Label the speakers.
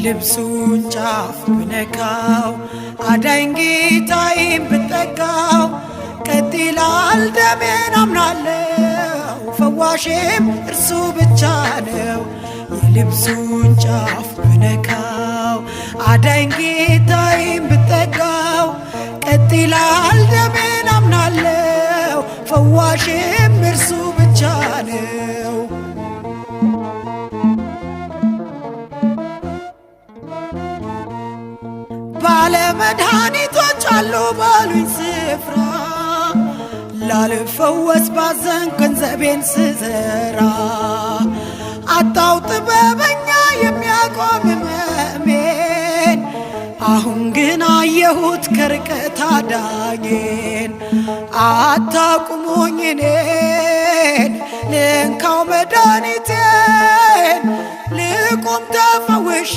Speaker 1: ልብሱን ጫፍ ብነካው አዳኝ ጌታዬን ብጠጋው ቀጥ ይላል ደሜን አምናለው ፈዋሼም እርሱ ብቻ ነው። የልብሱን ጫፍ ብነካው አዳኝ ጌታዬን ብጠጋው ቀጥ ይላል ደሜን አምናለው ፈዋሼም እርሱ ብቻ ነው። ባለመድኃኒቶች አሉ ባሉኝ ስፍራ ላልፈወስ ባዘን ገንዘቤን ስዘራ አጣው ጥበበኛ የሚያቆም ሕመሜን አሁን ግን አየሁት ከርቀት አዳኜን። አታቁሙኝ እኔን ልንካው መድኃኒቴን ልቁም ተፈውሼ